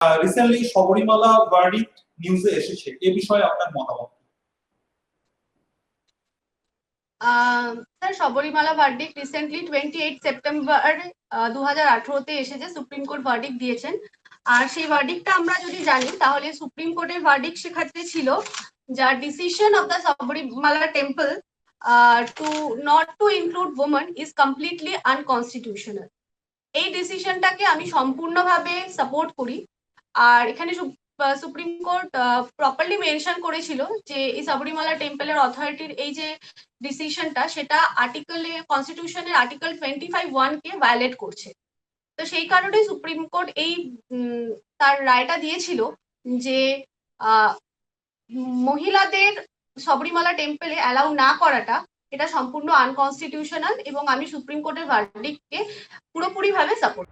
Recently Sabarimala verdict নিউজে এসেছে, এই বিষয়ে আপনার মতামত? Sir, Sabarimala verdict recently 28 September 2018-তে এসেছে, সুপ্রিম কোর্ট ভার্ডিক্ট দিয়েছেন। আর সেই ভার্ডিক্টটা আমরা যদি জানি তাহলে সুপ্রিম কোর্টের ভার্ডিক্ট সেক্ষেত্রে ছিল যা decision of the Sabarimala temple to not to include women is completely unconstitutional. এই ডিসিশনটাকে আমি সম্পূর্ণভাবে সাপোর্ট করি। আর এখানে সুপ্রিম কোর্ট প্রপারলি মেনশন করেছিল যে এই শবরীমালা টেম্পলের অথরিটির এই যে ডিসিশনটা সেটা আর্টিকেলে কনস্টিটিউশনের আর্টিকেল 25(1) কে ভায়োলেট করছে। তো সেই কারণে সুপ্রিম কোর্ট এই তার রায়টা দিয়েছিল যে মহিলাদের শবরীমালা টেম্পলে অ্যালাউ না করাটা এটা সম্পূর্ণ আনকনস্টিটিউশনাল, এবং আমি সুপ্রিম কোর্টের ভার্ডিক্টকে পুরোপুরিভাবে সাপোর্ট।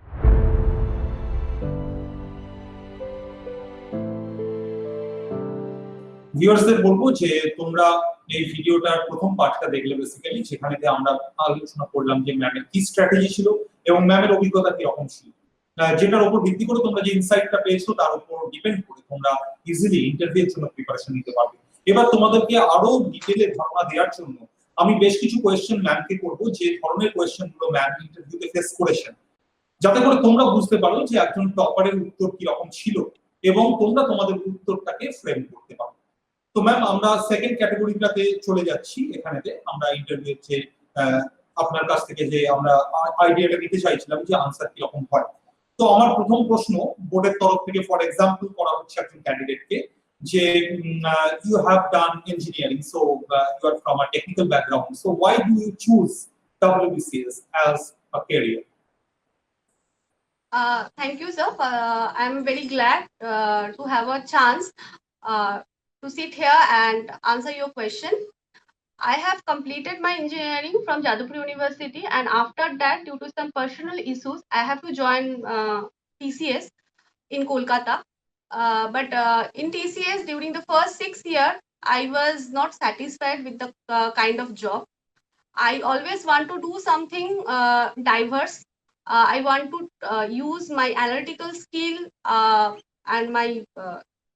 ভিউয়ার্সদের বলবো যে তোমরা এই ভিডিওটার প্রথম পার্টটা দেখলে বেসিক্যালি, যেখানে আমরা আলোচনা করলাম যে ম্যামের কি স্ট্র্যাটেজি ছিল এবং ম্যামের অভিজ্ঞতা কি রকম ছিল, যেটার উপর ভিত্তি করে তোমরা যে ইনসাইটটা পেয়েছো তার উপর ডিপেন্ড করে তোমরা ইজিলি ইন্টারভিউর জন্য প্রিপারেশন নিতে পারবে। এবার তোমাদেরকে আরো ডিটেইলে ধারণা দেওয়ার জন্য আমি বেশ কিছু কোয়েশ্চেন ম্যামকে করব, যে ধরনের কোয়েশ্চেনগুলো ম্যাম ইন্টারভিউতে ফেস করেছেন, যাতে করে তোমরা বুঝতে পারো যে একজন টপারের উত্তর কি রকম ছিল এবং তোমরা তোমাদের উত্তরটাকে ফ্রেম করতে পারো। তো ম্যাম, আমরা সেকেন্ড ক্যাটাগরিটাতে চলে যাচ্ছি। এখানেতে আমরা ইন্টারভিউর যে আপনার কাছ থেকে যে আমরা আইডিয়াটা নিতে চাইছিলাম যে আনসার কি রকম হয়। তো আমার প্রথম প্রশ্ন বোর্ডের তরফ থেকে ফর এক্সাম্পল করা হচ্ছে একজন ক্যান্ডিডেটকে, যে you have done engineering, so you are from a technical background, so why do you choose WBCS as a career? Thank you, sir. I'm very glad to have a chance to sit here and answer your question. I have completed my engineering from Jadavpur University, and after that, due to some personal issues, I have to join TCS in Kolkata. But in TCS, during the first 6 years, I was not satisfied with the kind of job. I always want to do something diverse. I want to use my analytical skill and my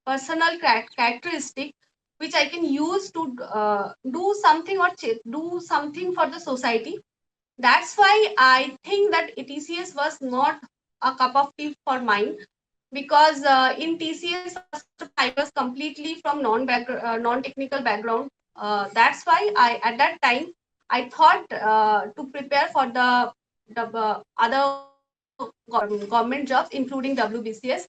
personal characteristic, which I can use to do something or do something for the society. That's why I think that TCS was not a cup of tea for mine, because in TCS I was completely from non-technical background. That's why at that time I thought to prepare for the other government jobs, including WBCS.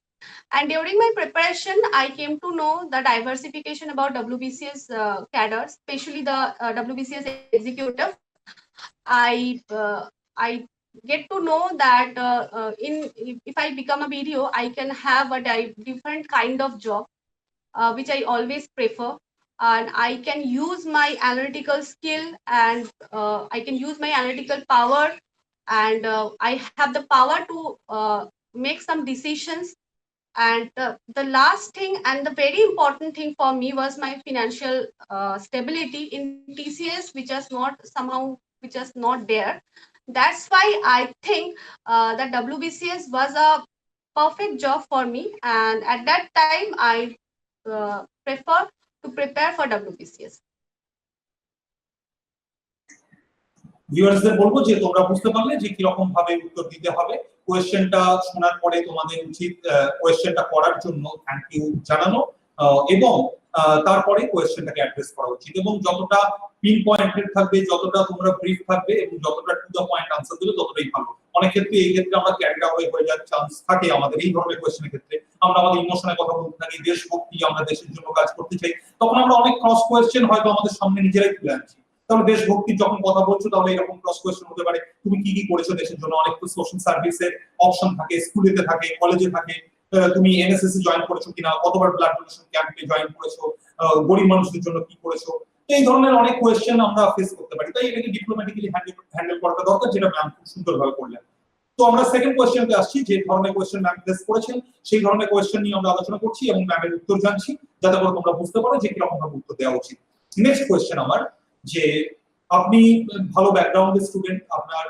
And during my preparation, I came to know the diversification about WBCS cadre, especially the WBCS executive. I get to know that if I become a BDO, I can have a different kind of job, which I always prefer. And I can use my analytical skill, and I can use my analytical power, and I have the power to make some decisions. And the last thing and the very important thing for me was my financial stability in TCS, which is not there. That's why I think that WBCS was a perfect job for me, and at that time I prefer to prepare for WBCS. ভিউয়ার্সদের বলবো যে তোমরা বুঝতে পারলে যে কি রকম ভাবে উত্তর দিতে হবে। কোয়েশ্চেনটা শোনার পরে তোমাদের উচিত কোয়েশ্চেনটা করার জন্য থ্যাংক ইউ জানানো, এবং তারপরে কোয়েশ্চেনটাকে অ্যাড্রেস করা উচিত, এবং যতটা পিন পয়েন্টেড থাকবে, যতটা তোমরা ব্রিফ থাকবে এবং যতটা টু দ্য পয়েন্ট আনসার দিলে ততটাই ভালো। অনেক ক্ষেত্রে এই ক্ষেত্রে আমরা ক্যারিড অ্যাওয়ে হয়ে যাওয়ার চান্স থাকে আমাদের এই ধরনের কোয়েশ্চেনের ক্ষেত্রে। আমরা আমাদের ইমোশনের কথা বলতে থাকি, দেশভক্তি, আমরা দেশের জন্য কাজ করতে চাই, তখন আমরা অনেক ক্রস কোয়েশ্চেন হয়তো আমাদের সামনে নিজেরাই তুলে আনছি। তাহলে দেশভক্তির যখন কথা বলছো তাহলে এরকম ক্রস কোয়েশ্চেন হতে পারে, তুমি কি কি করেছো দেশের জন্য। অনেক তো সোশ্যাল সার্ভিসের অপশন থাকে, স্কুলেতে থাকে, কলেজে থাকে, তুমি এনএসএস এ জয়েন করেছো কিনা, কতবার ব্লাড ডোনেশন ক্যাম্পে জয়েন করেছো, গরিব মানুষদের জন্য কি করেছো। এই ধরনের অনেক কোয়েশ্চেন আমরা ফেস করতে পারি, তাই এটাকে ডিপ্লোম্যাটিক্যালি হ্যান্ডেল করাটা দরকার, যেটা ম্যাম খুব সুন্দরভাবে করলেন। তো আমরা সেকেন্ড কোয়েশ্চেনতে আসছি, যে ধরনের কোয়েশ্চেন ম্যাম ফেস করেছেন সেই ধরনের কোয়েশ্চেন নিয়ে আমরা আলোচনা করছি এবং ম্যামের উত্তর জানছি, যাতে করে তোমরা বুঝতে পারো যে কিরকম ভাবে উত্তর দেওয়া উচিত। নেক্সট কোয়েশ্চেন আমার, যে আপনি ভালো ব্যাকগ্রাউন্ডের স্টুডেন্ট, আপনার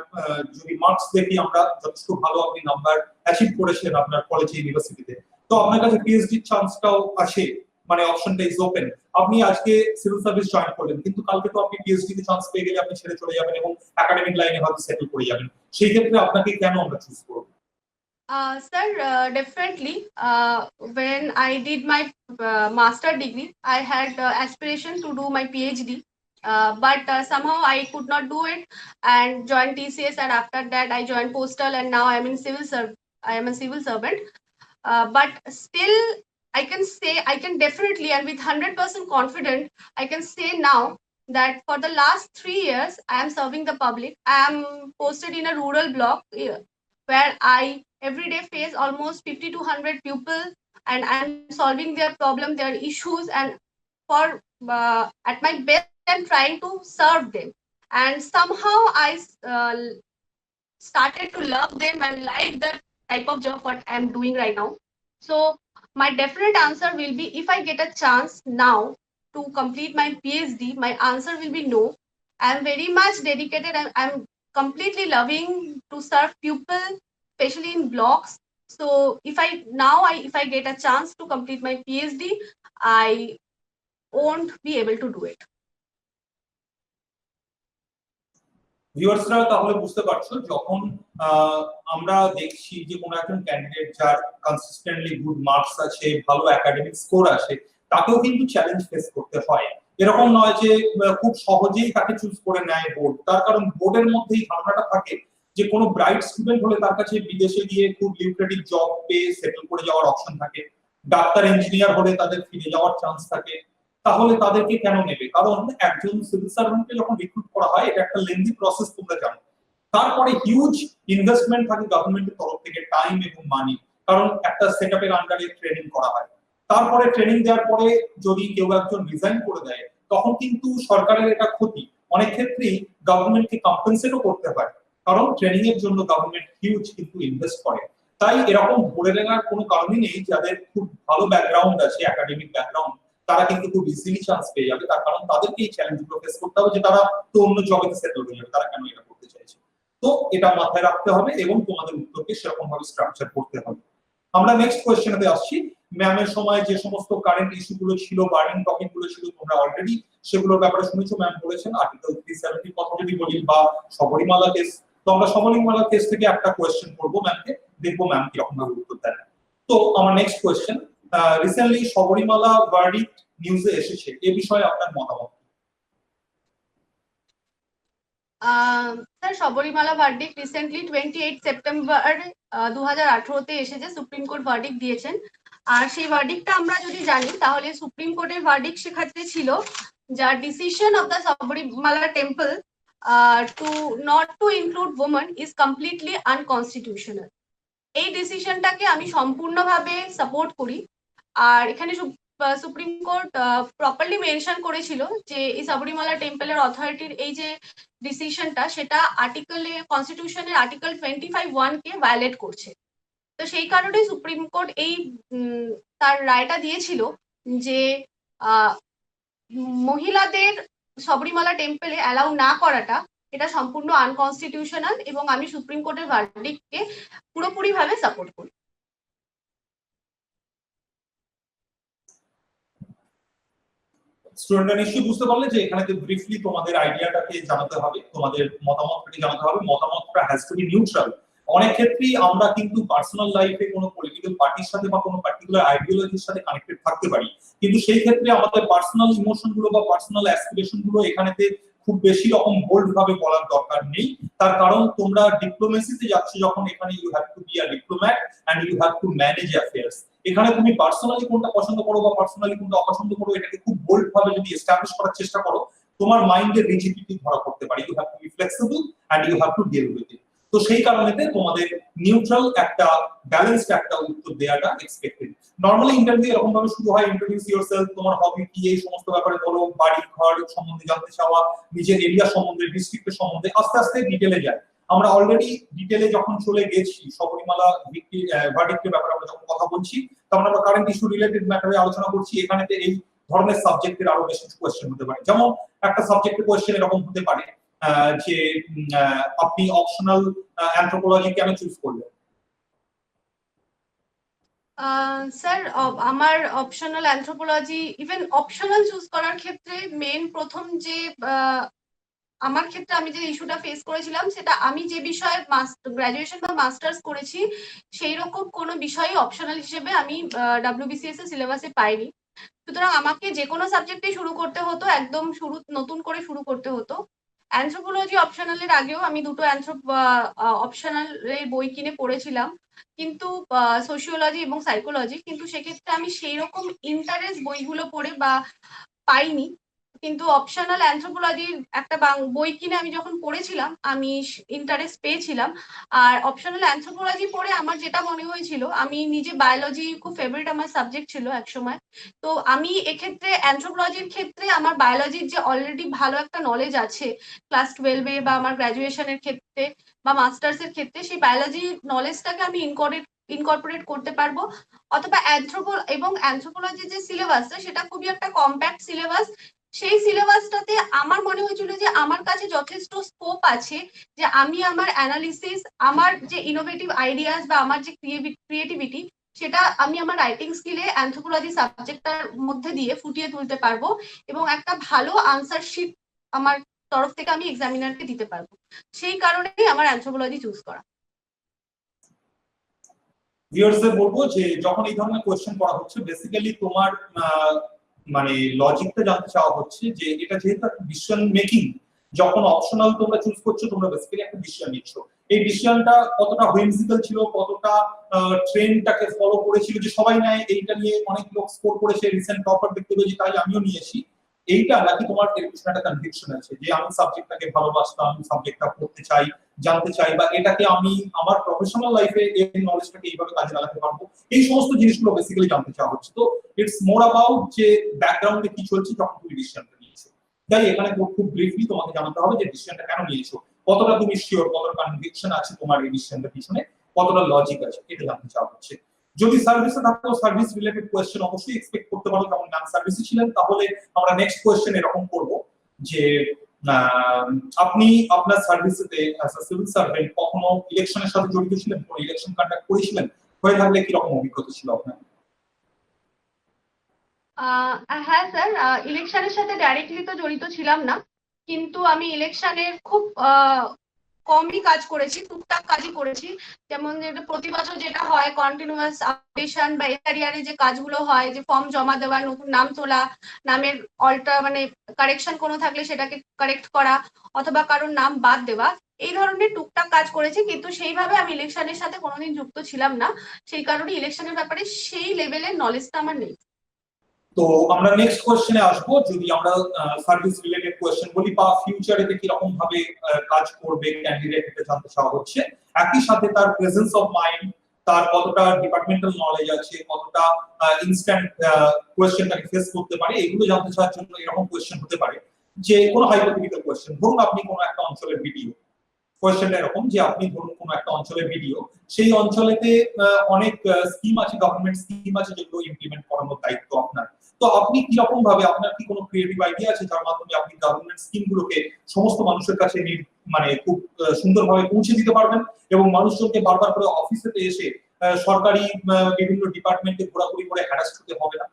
যদি মার্কস দেখি আমরা যথেষ্ট ভালো আপনি নাম্বার অ্যাচিভ করেছেন আপনার কলেজে ইউনিভার্সিটিতে, তো আপনার কাছে পিএইচডি চান্সটাও আছে, মানে অপশনটা ইজ ওপেন। আপনি আজকে সিভিল সার্ভিস জয়েন করলেন, কিন্তু কালকে তো আপনি পিএইচডি তে চান্স পেয়ে গেলে আপনি ছেড়ে চলে যাবেন এবং একাডেমিক লাইনে হয়তো সেটেল করে যাবেন। সেই ক্ষেত্রে আপনাকে কেন আমরা চুজ করব? Sir, definitely. When I did my master degree, I had aspiration to do my PhD, but somehow I could not do it and joined TCS. And after that, I joined Postal, and now I am in I am a civil servant. But still, I can definitely, and with 100% confident, I can say now that for the last 3 years, I am serving the public. I am posted in a rural block where I every day face almost 50 to 100 people, and I'm solving their problem, their issues, and for at my best, I'm trying to serve them. And somehow I started to love them and like the type of job what I'm doing right now. So my definite answer will be, if I get a chance now to complete my PhD, my answer will be no. I'm very much dedicated. I'm completely loving to serve people, especially in blocks. So if I get a chance to complete my PhD, I won't be able to do it. ভিউয়ার্সরা তাহলে বুঝতে পারছো, যখন আমরা দেখছি যে কোনো একজন ক্যান্ডিডেট যার কনসিস্টেন্টলি গুড মার্কস আছে, ভালো একাডেমিক স্কোর আছে, তাকেও কিন্তু চ্যালেঞ্জ ফেস করতে হয়। এরকম নয় যে খুব সহজেই তাকে চুজ করে নেয় বোর্ড। তার কারণ বোর্ডের মধ্যেই ধারণাটা থাকে যে কোনো ব্রাইট স্টুডেন্ট হলে তার কাছে বিদেশে গিয়ে খুব লিউক্রেটিভ জব পেয়ে সেটেল করে যাওয়ার অপশন থাকে, ডাক্তার ইঞ্জিনিয়ার হলে তাদের ফিরে যাওয়ার চান্স থাকে। তাহলে তাদেরকে কেন নেবে? কারণ একজন সিভিল সার্ভেন্টকে যখন রিক্রুট করা হয়, এটা একটা লেন্দি প্রসেস, তোমরা জানো। তারপরে হিউজ ইনভেস্টমেন্ট থাকে গভর্নমেন্টের তরফ থেকে, টাইম এবং মানি, কারণ একটা সেটআপের আন্ডারে ট্রেনিং করা হয়। তারপরে ট্রেনিং দেওয়ার পরে যদি কেউ একজন রিজাইন করে দেয়, তখন কিন্তু সরকারের এটা ক্ষতি। অনেক ক্ষেত্রেই গভর্নমেন্টকে কম্পেনসেটও করতে হয়, কারণ ট্রেনিং এর জন্য গভর্নমেন্ট হিউজ কিন্তু ইনভেস্ট করে। তাই এরকম ধরে নেওয়ার কোনো কারণই নেই যাদের খুব ভালো ব্যাকগ্রাউন্ড আছে, একাডেমিক ব্যাকগ্রাউন্ড, তারা কিন্তু খুব ইজিলি চান্স পেয়ে যাবে। তার কারণ তাদেরকে এই চ্যালেঞ্জগুলো ফেস করতে হবে যে তারা তো অন্য জবেতে সেটেল হয়ে যাবে, তারা কেন এটা করতে চাইছে। তো এটা মাথায় রাখতে হবে এবং তোমাদের উত্তরকে সেরকম ভাবে স্ট্রাকচার করতে হবে। আমরা নেক্সট কোশ্চেনেতে আসছি। ম্যামের সময় যে সমস্ত কারেন্ট ইস্যুগুলো ছিল, বার্নিং টপিকগুলো ছিল, তোমরা অলরেডি সেগুলোর ব্যাপারে শুনেছো। ম্যাম বলেছেন আর্টিকেল 370 কথা যদি বলি বা শবরীমালা কেস, তো আমরা শবরীমালা কেস থেকে একটা কোশ্চেন করবো ম্যামকে, দেখবো ম্যাম কিরকম ভাবে উত্তর দেন। তো আমার next question, recently Sabarimala verdict নিউজে এসেছে, এ বিষয়ে আপনার মতামত? Sir, Sabarimala verdict recently 28 September 2018-তে এসেছে, সুপ্রিম কোর্ট ভার্ডিক্ট দিয়েছেন। আর সেই ভার্ডিক্টটা আমরা যদি জানি, তাহলে সুপ্রিম কোর্টের ভার্ডিক্ট সেক্ষেত্রে ছিল যা decision of the Sabarimala temple to not to include women is completely unconstitutional. এই ডিসিশনটাকে আমি সম্পূর্ণভাবে সাপোর্ট করি। আর এখানে সুপ্রিম কোর্ট প্রপারলি মেনশন করেছিল যে এই শবরীমালা টেম্পলের অথরিটির এই যে ডিসিশনটা, সেটা কনস্টিটিউশনের আর্টিকেল 25(1) কে ভায়োলেট করছে। তো সেই কারণে সুপ্রিম কোর্ট এই তার রায়টা দিয়েছিল যে মহিলাদের শবরীমালা টেম্পলে অ্যালাউ না করাটা, এটা সম্পূর্ণ আনকনস্টিটিউশনাল, এবং আমি সুপ্রিম কোর্টের ভার্ডিক্টকে পুরোপুরিভাবে সাপোর্ট করি। স্টুডেন্টরা নিশ্চয়ই বুঝতে পারলে যে এখানে ব্রিফলি তোমাদের আইডিয়াটাকে জানাতে হবে, তোমাদের মতামতটাকে জানাতে হবে। মতামতটা হ্যাজ টু বি নিউট্রাল। অনেক ক্ষেত্রেই আমরা কিন্তু পার্সোনাল লাইফে কোনো পলিটিক্যাল পার্টির সাথে বা কোনো পার্টিকুলার আইডিওলজির সাথে কানেক্টেড থাকতে পারি, কিন্তু সেই ক্ষেত্রে আমাদের পার্সোনাল ইমোশন গুলো বা পার্সোনাল অ্যাসপিরেশন গুলো এখানেতে খুব বেশি রকম বোল্ড ভাবে বলার দরকার নেই। তার কারণ তোমরা ডিপ্লোমেসিতে যাচ্ছ যখন, এখানে you have to be a diplomat and you have to manage affairs. এখানে তুমি পার্সোনালি কোনটা পছন্দ করো বা পার্সোনালি কোনটা অপছন্দ করো, এটাকে খুব বোল্ড ভাবে যদি এস্টাবলিশ করার চেষ্টা করো, তোমার মাইন্ডের রিজিডিটি ধরা পড়তে পারে। You have to be flexible and you have to deal with it. তো সেই কারণেতে তোমাদের নিউট্রাল একটা ব্যালেন্সড একটা উত্তর দেওয়াটা এক্সপেক্টেড। নরমালি ইন্টারভিউ এরকম ভাবে শুরু হয়, ইন্ট্রোডিউস ইয়োরসেলফ, তোমার হবি কি, এই সমস্ত ব্যাপারে বলো, বাড়ি ঘর সম্বন্ধে জানতে চাওয়া, নিজের এরিয়া সম্বন্ধে, ডিস্ট্রিক্টের সম্বন্ধে, আস্তে আস্তে ডিটেইলে যায়। আমরা অলরেডি ডিটেইলে যখন চলে গেছি, শবরীমালা ভার্ডিক্টের ব্যাপারে আমরা যখন কথা বলছি, তখন আমরা কারেন্ট ইস্যু রিলেটেড ম্যাটারে আলোচনা করছি। এখানেতে এই ধরনের সাবজেক্টের আরো বেশ কিছু কোয়েশ্চেন হতে পারে। যেমন একটা সাবজেক্টের কোয়েশ্চেন এরকম হতে পারে যে আপনি অপশনাল অ্যানথ্রোপোলজি কেন চুজ করলেন? স্যার আমার optional anthropology even optional choose করার ক্ষেত্রে মেন প্রথম যে আমার ক্ষেত্রে আমি যে ইস্যুটা ফেস করেছিলাম সেটা আমি যে বিষয়ে গ্রাজুয়েশন বা মাস্টার্স করেছি সেই রকম কোনো বিষয়ে অপশনাল হিসেবে আমি WBCS এর সিলেবাসে পাইনি। সুতরাং আমাকে যে কোনো সাবজেক্টে শুরু করতে হতো, একদম নতুন করে শুরু করতে হতো। অ্যানথ্রোপোলজি অপশনালের আগেও আমি দুটো অপশনালের বই কিনে পড়েছিলাম, কিন্তু সোশিওলজি এবং সাইকোলজি, কিন্তু সেক্ষেত্রে আমি সেই রকম ইন্টারেস্ট বইগুলো পড়ে বা পাইনি। কিন্তু অপশনাল অ্যানথ্রোপোলজির একটা বই কিনে আমি যখন পড়েছিলাম আমি ইন্টারেস্ট পেয়েছিলাম। আর অপশনাল অ্যানথ্রোপোলজি পড়ে আমার যেটা মনে হয়েছিল, আমি নিজে বায়োলজি খুব ফেভারিট আমার সাবজেক্ট ছিল একসময়, তো আমি এক্ষেত্রে অ্যানথ্রোপোলজির ক্ষেত্রে আমার বায়োলজির যে অলরেডি ভালো একটা নলেজ আছে ক্লাস 12-এ বা আমার গ্র্যাজুয়েশনের ক্ষেত্রে বা মাস্টার্সের ক্ষেত্রে, সেই বায়োলজি নলেজটাকে আমি ইনকর্পোরেট করতে পারবো। অথবা অ্যানথ্রোপোলজির যে সিলেবাসটা সেটা খুবই একটা কম্প্যাক্ট সিলেবাস। সেই সিলেবাসটাতে আমার মনে হয়েছিল যে আমার কাছে যথেষ্ট স্কোপ আছে যে আমি আমার অ্যানালিসিস, আমার যে ইনোভেটিভ আইডিয়াস বা আমার যে ক্রিয়েটিভিটি, সেটা আমি আমার রাইটিং স্কিলে অ্যানথ্রোপোলজি সাবজেক্টটার মধ্যে দিয়ে ফুটিয়ে তুলতে পারবো এবং একটা ভালো আনসার শিট আমার তরফ থেকে আমি এক্সামিনারকে দিতে পারবো। সেই কারণেই আমার অ্যানথ্রোপোলজি চুজ করা। ভিউয়ার্সদের বলবো যে যখন এই ধরনের কোয়েশ্চেন করা হচ্ছে বেসিক্যালি তোমার মানে লজিকটা জানতে চাওয়া হচ্ছে যে এটা যেহেতু একটা ডিসিশন মেকিং, যখন অপশনাল তোমরা চুজ করছো তোমরা বেসিক্যালি একটা ডিসিশন নিচ্ছ। এই ডিসিশনটা কতটা হুইমসিক্যাল ছিল, কতটা ট্রেন্ডটাকে ফলো করেছিল যে সবাই নেয় এইটা নিয়ে অনেক লোক স্কোর করেছে, রিসেন্ট টপার দেখতে পেয়েছি তাই আমিও নিয়েছি, এইটা নাকি তোমার এর পিছনে একটা কনভিকশন আছে যে আমি সাবজেক্টটাকে ভালোবাসতাম, আমি সাবজেক্টটা পড়তে চাই, জানতে চাই, বা এটাকে আমি আমার প্রফেশনাল লাইফে এই নলেজটাকে এইভাবে কাজে লাগাতে পারবো, এই সমস্ত জিনিসগুলো বেসিক্যালি জানতে চাওয়া হচ্ছে। তো ইটস মোর অ্যাবাউট যে ব্যাকগ্রাউন্ডে কি চলছে যখন তুমি ডিসিশনটা নিয়েছো। তাই এখানে খুব ব্রিফলি তোমাকে জানাতে হবে যে ডিসিশনটা কেন নিয়েছো, কতটা তুমি শিওর, কতটা কনভিকশন আছে তোমার এই ডিসিশনটার পিছনে, কতটা লজিক আছে, এটা জানতে চাওয়া হচ্ছে। যদি সার্ভিসে থাকো সার্ভিস রিলেটেড কোয়েশ্চেন অবশ্যই এক্সপেক্ট করতে পারো, যেমন নাম সার্ভিসে ছিলেন, তাহলে আমরা নেক্সট কোয়েশ্চেন এরকম করব যে আপনি আপনার সার্ভিসেতে অ্যাজ আ সিভিল সার্ভেন্ট কখনো ইলেকশনের সাথে জড়িত ছিলেন, কোনো ইলেকশন কন্ডাক্ট করেছিলেন, হয়ে থাকলে কি রকম অভিজ্ঞতা ছিল আপনার? হ্যাঁ স্যার, ইলেকশনের সাথে ডাইরেক্টলি তো জড়িত ছিলাম না, কিন্তু আমি ইলেকশনের খুব কমই কাজ করেছি, টুকটাক কাজই করেছি। যেমন প্রতি বছর যেটা হয় কন্টিনিউয়াস আপডেশন বা এসআরিআর যে কাজগুলো হয়, যে ফর্ম জমা দেওয়া, নতুন নাম তোলা, নামের মানে কারেকশন কোনো থাকলে সেটাকে কারেক্ট করা, অথবা কারোর নাম বাদ দেওয়া, এই ধরনের টুকটাক কাজ করেছি, কিন্তু সেইভাবে আমি ইলেকশনের সাথে কোনোদিন যুক্ত ছিলাম না। সেই কারণে ইলেকশনের ব্যাপারে সেই লেভেলের নলেজটা আমার নেই। তো আমরা নেক্সট কোশ্চেনে আসবো। যদি আমরা সার্ভিস রিলেটেড কোশ্চেন বলি বা ফিউচারে কি রকম ভাবে কাজ করবে ক্যান্ডিডেট, এটা জানতে চাওয়া হচ্ছে। একই সাথে তার প্রেজেন্স অফ মাইন্ড, তার কতটা ডিপার্টমেন্টাল নলেজ আছে, কতটা ইনস্ট্যান্ট কোশ্চেনটাকে ফেস করতে পারে, এগুলো জানতে চাওয়ার জন্য এরকম কোশ্চেন হতে পারে যে কোনো হাইপোথেটিক্যাল কোশ্চেন। ধরুন আপনি কোনো একটা অঞ্চলের ভিডিও, কোয়েশ্চেনটা এরকম যে আপনি ধরুন কোনো একটা অঞ্চলের ভিডিও, সেই অঞ্চলেতে অনেক স্কিম আছে, গভর্নমেন্ট স্কিম আছে যেগুলো ইমপ্লিমেন্ট করানোর দায়িত্ব আপনার। তো আপনি কি রকম ভাবে, আপনার কি কোনো ক্রিয়েটিভ আইডিয়া আছে যার মাধ্যমে আপনি গভর্নমেন্ট স্কিম গুলোকে সমস্ত মানুষের কাছে মানে খুব সুন্দরভাবে পৌঁছে দিতে পারবেন এবং মানুষজনকে বারবার করে অফিসেতে এসে সরকারি বিভিন্ন ডিপার্টমেন্টে ঘোরাঘুরি করে হ্যারাস হতে হবে না?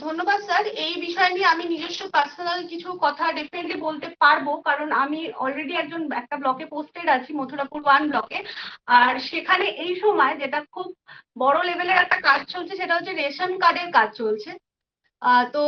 ধন্যবাদ স্যার। এই বিষয় নিয়ে আমি নিজস্ব পার্সোনাল কিছু কথা ডেফিনেটলি বলতে পারবো, কারণ আমি অলরেডি একটা ব্লকে পোস্টেড আছি, মথুরাপুর 1 ব্লকে। আর সেখানে এই সময় যেটা খুব বড় লেভেলের একটা কাজ চলছে সেটা হচ্ছে রেশন কার্ডের কাজ চলছে। তো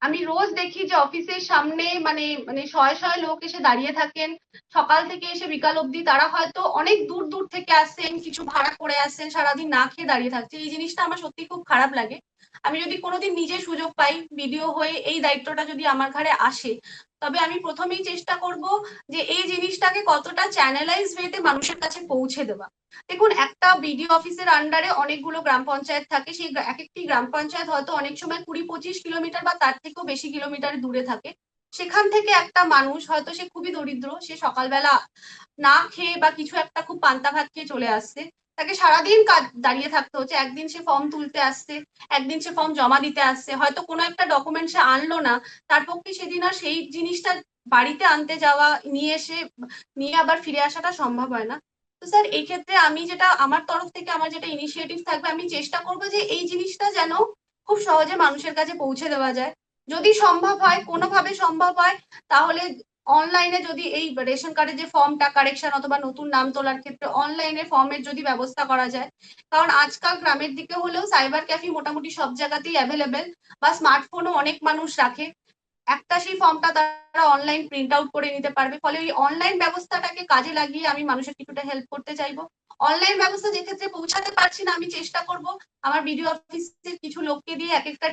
আমি রোজ দেখি যে অফিসের সামনে মানে মানে শয়ে শয়ে লোক এসে দাঁড়িয়ে থাকেন, সকাল থেকে এসে বিকাল অবধি। তারা হয়তো অনেক দূর দূর থেকে আসছেন, কিছু ভাড়া করে আসছেন, সারাদিন না খেয়ে দাঁড়িয়ে থাকছে। এই জিনিসটা আমার সত্যি খুব খারাপ লাগে। আমি যদি কোনোদিন নিজে সুযোগ পাই ভিডিও হয়ে এই দায়িত্বটা যদি আমার ঘাড়ে আসে, তবে আমি প্রথমেই চেষ্টা করব যে এই জিনিসটাকে কতটা চ্যানেলাইজ ওয়েতে মানুষের কাছে পৌঁছে দেওয়া। দেখুন, একটা বিডিও অফিসের আন্ডারে অনেকগুলো গ্রাম পঞ্চায়েত থাকে, সেই এক একটি গ্রাম পঞ্চায়েত হয়তো অনেক সময় 20-25 কিলোমিটার বা তার থেকেও বেশি কিলোমিটার দূরে থাকে। সেখান থেকে একটা মানুষ, হয়তো সে খুবই দরিদ্র, সে সকালবেলা না খেয়ে বা কিছু একটা খুব পান্তা ভাত খেয়ে চলে আসছে, তাকে সারাদিন দাঁড়িয়ে থাকতে হচ্ছে। একদিন সে ফর্ম তুলতে আসছে, একদিন সে ফর্ম জমা দিতে আসছে, হয়তো কোনো একটা ডকুমেন্ট সে আনলো না, তার পক্ষে সেদিন আর সেই জিনিসটা বাড়িতে আনতে যাওয়া, নিয়ে আবার ফিরে আসাটা সম্ভব হয় না। তো স্যার এই ক্ষেত্রে আমি যেটা আমার তরফ থেকে আমার যেটা ইনিশিয়েটিভ থাকবে, আমি চেষ্টা করবো যে এই জিনিসটা যেন খুব সহজে মানুষের কাছে পৌঁছে দেওয়া যায়। যদি সম্ভব হয়, কোনোভাবে সম্ভব হয়, তাহলে অনলাইনে যদি এই রেশন কার্ডের যে ফর্মটা কারেকশন অথবা নতুন নাম তোলার ক্ষেত্রে অনলাইনে ফর্মের যদি ব্যবস্থা করা যায়, কারণ আজকাল গ্রামের দিকে হলেও সাইবার ক্যাফে মোটামুটি সব জায়গাতেই অ্যাভেলেবেল, বা স্মার্টফোনও অনেক মানুষ রাখে, একটা সেই ফর্মটা তারা অনলাইন প্রিন্ট আউট করে নিতে পারবে। ফলে ওই অনলাইন ব্যবস্থাটাকে কাজে লাগিয়ে আমি মানুষের কিছুটা হেল্প করতে চাইবো। অনলাইন ব্যবস্থা যে ক্ষেত্রে পৌঁছাতে পারছি না, আমি চেষ্টা করব আমার বিডিও অফিসের কিছু লোককে দিয়ে এক একটা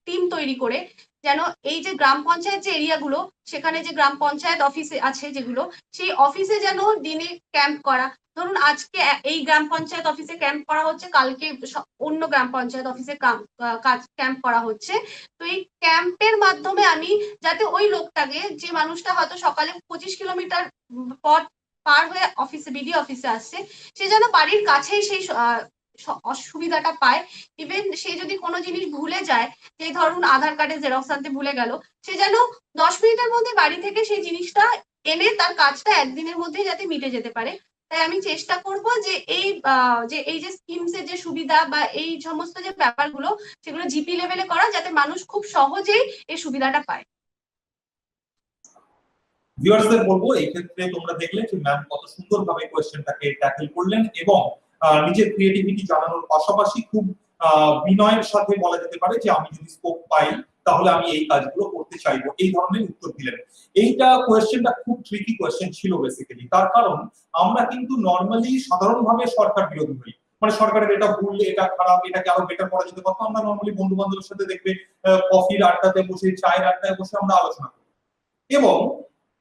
টিম তৈরি করে, যেন এই যে গ্রাম পঞ্চায়েত যে এরিয়াগুলো, সেখানে যে গ্রাম পঞ্চায়েত অফিসে আছে যেগুলো, সেই অফিসে যেন দিনে ক্যাম্প করা, ধরুন আজকে এই গ্রাম পঞ্চায়েত অফিসে ক্যাম্প করা হচ্ছে, কালকে অন্য গ্রাম পঞ্চায়েত অফিসে ক্যাম্প করা হচ্ছে। তো এই ক্যাম্পের মাধ্যমে আমি যাতে ওই লোকটাকে, যে মানুষটা হয়তো সকালে 25 কিলোমিটার পথ পার হয়ে অফিসে বিডিও অফিসে আসছে, সে যেন বাড়ির কাছেই সেই সুবিধাটা পায়। ইভেন সে যদি কোনো জিনিস ভুলে যায়, যে ধরুন আধার কার্ডের জেরক্স আনতে ভুলে গেল, সে যেন 10 মিনিটের মধ্যে বাড়ি থেকে সেই জিনিসটা এনে তার কাজটা একদিনের মধ্যেই যাতে মিটে যেতে পারে। তাই আমি চেষ্টা করব যে এই যে স্কিমস এর যে সুবিধা বা এই সমস্ত যে ব্যাপারগুলো, সেগুলো জিপি লেভেলে করা, যাতে মানুষ খুব সহজেই এই সুবিধাটা পায়। ভিউয়ার্সদের বলবো, এই ক্ষেত্রে তোমরা দেখলে যে ম্যাম কত সুন্দরভাবে কোয়েশ্চেনটাকে ট্যাকল করলেন এবং নিজের ক্রিয়েটিভিটি জানানোর পাশাপাশি খুব বিনয়ের সাথে বলা যেতে পারে যে আমি যদি স্কোপ পাই তাহলে আমি এই কাজগুলো করতে চাইবো, এই ধরনের উত্তর দিলেন। এইটা কোয়েশ্চেনটা খুব ট্রিকি কোয়েশ্চেন ছিল বেসিক্যালি, তার কারণ আমরা কিন্তু নর্মালি সাধারণভাবে সরকার বিরোধী হই, মানে সরকারের এটা ভুল, এটা খারাপ, এটাকে আরো বেটার করা যেতে পারতো। আমরা নর্মালি বন্ধু বান্ধবের সাথে দেখবে কফির আড্ডাতে বসে, চায়ের আড্ডায় বসে আমরা আলোচনা করি, এবং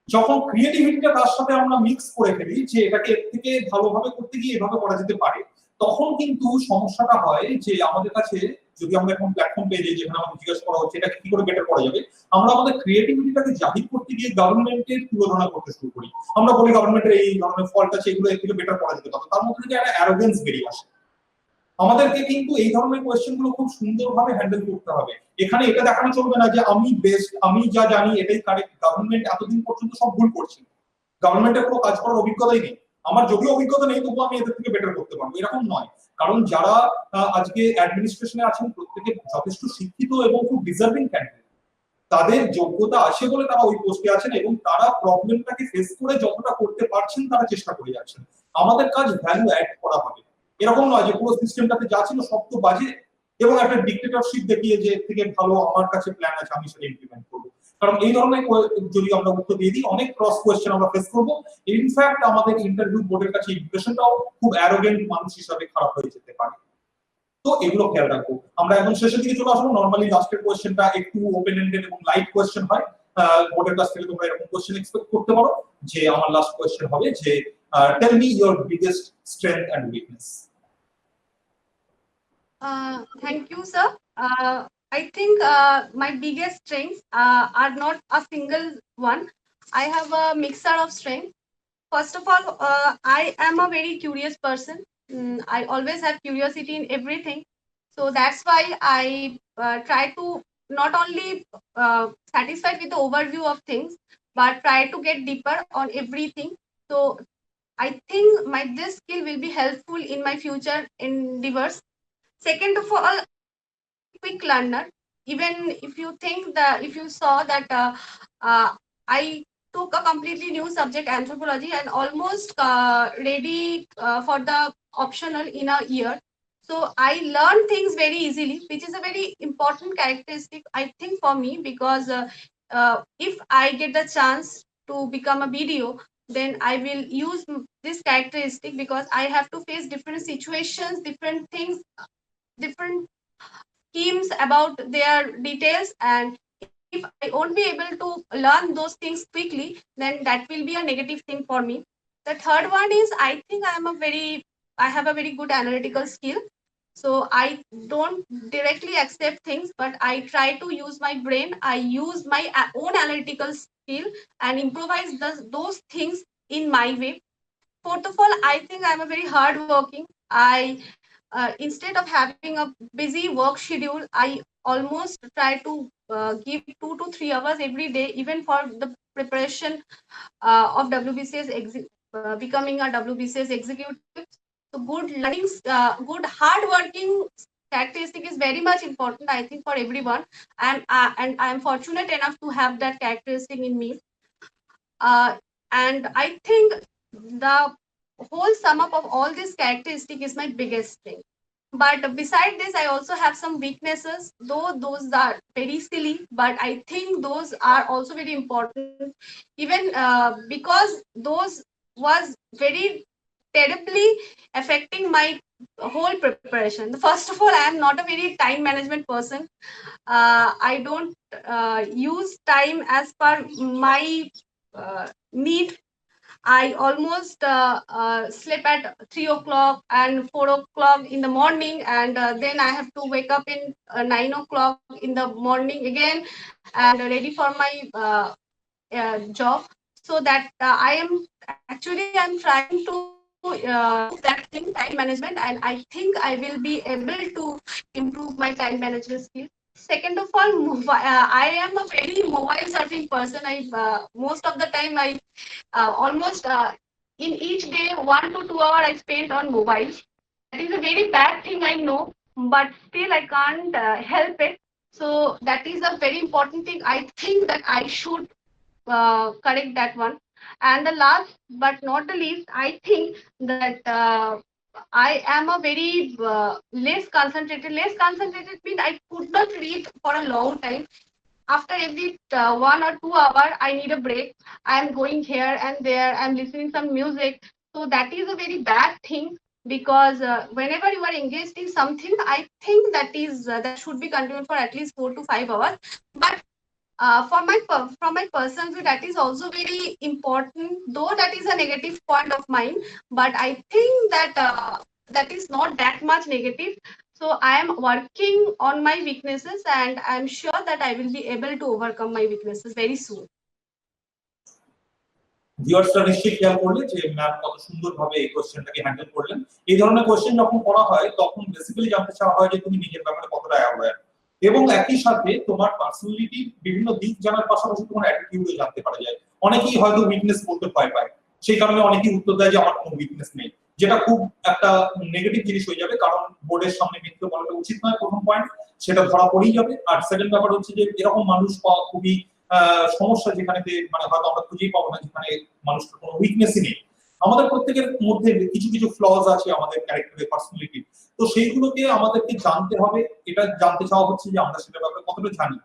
যখন ক্রিয়েটিভিটিটা তার সাথে আমরা মিক্স করে ফেলি যে এটাকে এর থেকে ভালোভাবে করতে গিয়ে এভাবে করা যেতে পারে, তখন কিন্তু সমস্যাটা হয় যে আমাদের কাছে যদি আমরা এখন প্ল্যাটফর্ম পেয়ে যাই যেখানে আমাদের জিজ্ঞাসা করা হচ্ছে এটাকে কি করে বেটার করা যাবে, আমরা আমাদের ক্রিয়েটিভিটিটাকে জাহির করতে গিয়ে গভর্নমেন্টের তুলনা করতে শুরু করি। আমরা বলি গভর্নমেন্টের এই ধরনের ফল্ট আছে, এগুলো এর থেকে বেটার করা যেতে পারে, তার মধ্যে থেকে একটা অ্যারোগেন্স বেরিয়ে আসে। আমাদেরকে কিন্তু এই ধরনের কোয়েশ্চেন গুলো খুব সুন্দরভাবে হ্যান্ডেল করতে হবে। এখানে এটা দেখানো চলবে না যে আমি বেস্ট, আমি যা জানি এটাই কারেক্ট, গভর্নমেন্ট এতদিন পর্যন্ত সব ভুল করছে, গভর্নমেন্টের কোনো কাজ করার অভিজ্ঞতাই নেই, আমার যদিও অভিজ্ঞতা নেই তবুও আমি এদের থেকে বেটার করতে পারবো, এরকম নয়। কারণ যারা আজকে অ্যাডমিনিস্ট্রেশনে আছেন প্রত্যেকে যথেষ্ট শিক্ষিত এবং খুব ডিজার্ভিং ক্যান্ডিডেট, তাদের যোগ্যতা আছে বলে তারা ওই পোস্টে আছেন এবং তারা প্রবলেমটাকে ফেস করে যতটা করতে পারছেন তারা চেষ্টা করে যাচ্ছেন। আমাদের কাজ ভ্যালু অ্যাড করা হবে, এরকম নয় যে পুরো সিস্টেমটাতে যা ছিল সব তো বাজে এবং একটা ডিক্টেটরশিপ দেখিয়ে যে এর থেকে ভালো আমার কাছে প্ল্যান আছে আমি সেটা ইমপ্লিমেন্ট করবো। কারণ এই ধরনের যদি আমরা উত্তর দিয়ে দিই অনেক ক্রস কোয়েশ্চেন আমরা ফেস করবো, ইনফ্যাক্ট আমাদের ইন্টারভিউ বোর্ডের কাছে ইমপ্রেশনটাও খুব অ্যারোগেন্ট মানুষ হিসাবে খারাপ হয়ে যেতে পারে। তো এগুলো খেয়াল রাখবো। আমরা এখন শেষের দিকে চলে আসবো। নরমালি লাস্টের কোয়েশ্চেনটা একটু ওপেন এন্ডেড এবং লাইট কোয়েশ্চেন হয়, বোর্ডের কাছ থেকে তোমরা এরকম কোয়েশ্চেন এক্সপেক্ট করতে পারো। যে আমার লাস্ট কোয়েশ্চেন হবে যে tell me your biggest strength and weakness. Thank you, sir. I think my biggest strengths are not a single one. I have a mixture of strengths. First of all, I am a very curious person. I always have curiosity in everything. So that's why I try to not only satisfied with the overview of things, but try to get deeper on everything. So I think this skill will be helpful in my future endeavors. Second of all, quick learner. Even if you saw that I took a completely new subject, anthropology, and almost ready for the optional in a year. So I learn things very easily, which is a very important characteristic, I think, for me, because if I get the chance to become a BDO, then I will use this characteristic, because I have to face different situations, different things, different schemes about their details, and if I won't be able to learn those things quickly, then that will be a negative thing for me. The third one is, I think I have a very good analytical skill. So I don't directly accept things, but I try to use my brain. I use my own analytical skill and improvise those things in my way. Fourth of all, I think I'm a very hardworking. I instead of having a busy work schedule, I almost try to give 2 to 3 hours every day, even for the preparation of WBCS becoming a WBCS executive. So good learning, good hard working characteristic is very much important, I think, for everyone, and I am fortunate enough to have that characteristic in me. And I think the whole sum up of all these characteristics is my biggest thing. But beside this, I also have some weaknesses, though those are very silly, but I think those are also very important, even because those was very terribly affecting my whole preparation. First of all, I am not a very time management person. I don't use time as per my need. I almost sleep at 3 o'clock and 4 o'clock in the morning, and then I have to wake up in 9 o'clock in the morning again and ready for my job. So that I am actually I'm trying to that thing, time management, and I think I will be able to improve my time management skills. Second of all, I am a very mobile surfing person. I most of the time I almost in each day 1 to 2 hours I spend on mobile. That is a very bad thing, I know, but still I can't help it. So that is a very important thing. I think that I should correct that one. And the last but not the least, I think that I am a very less concentrated. Less concentrated means I could not read for a long time. After every 1 or 2 hours, I need a break. I'm going here and there, I'm listening some music. So that is a very bad thing, because whenever you are engaged in something, I think that is that should be continued for at least 4 to 5 hours. But from my personal view, that is also very important, though that is a negative point of mine. But I think that that is not that much negative. So I am working on my weaknesses, and I'm sure that I will be able to overcome my weaknesses very soon. ভিউয়ার্সরা নিশ্চয়ই খেয়াল করলে যে ma'am কত সুন্দরভাবে এই কোশ্চেনটাকে handle করলেন। এই ধরনের কোশ্চেন যখন করা হয় তখন বেসিক্যালি জানতে চাওয়া হয় যে তুমি নিজের ব্যাপারে কতটা অ্যাওয়্যার, এবং একই সাথে তোমার পার্সোনালিটি বিভিন্ন দিক জানার পাশাপাশি তোমার অ্যাটিটিউডও জানতে পারা যায়। অনেকেই হয়তো উইকনেস বলতে ভয় পায়, সেই কারণে অনেকেই উত্তর দেয় যে আমার কোনো উইকনেস নেই, যেটা খুব একটা নেগেটিভ জিনিস হয়ে যাবে, কারণ বোর্ডের সামনে মিথ্যে বলাটা উচিত নয়। প্রথম পয়েন্ট, সেটা ধরা পড়েই যাবে। আর সেকেন্ড ব্যাপার হচ্ছে যে এরকম মানুষ পাওয়া খুবই সমস্যা, যেখানে মানে হয়তো আমরা খুঁজেই পাবো না যেখানে মানুষটার কোনো উইকনেসই নেই। আমাদের প্রত্যেকের মধ্যে কিছু কিছু ফ্লজ আছে আমাদের ক্যারেক্টারে, পার্সোনালিটি, তো সেইগুলোকে আমাদেরকে জানতে হবে। এটা জানতে চাওয়া হচ্ছে যে আমরা সেটার ব্যাপারে কতটা জানি।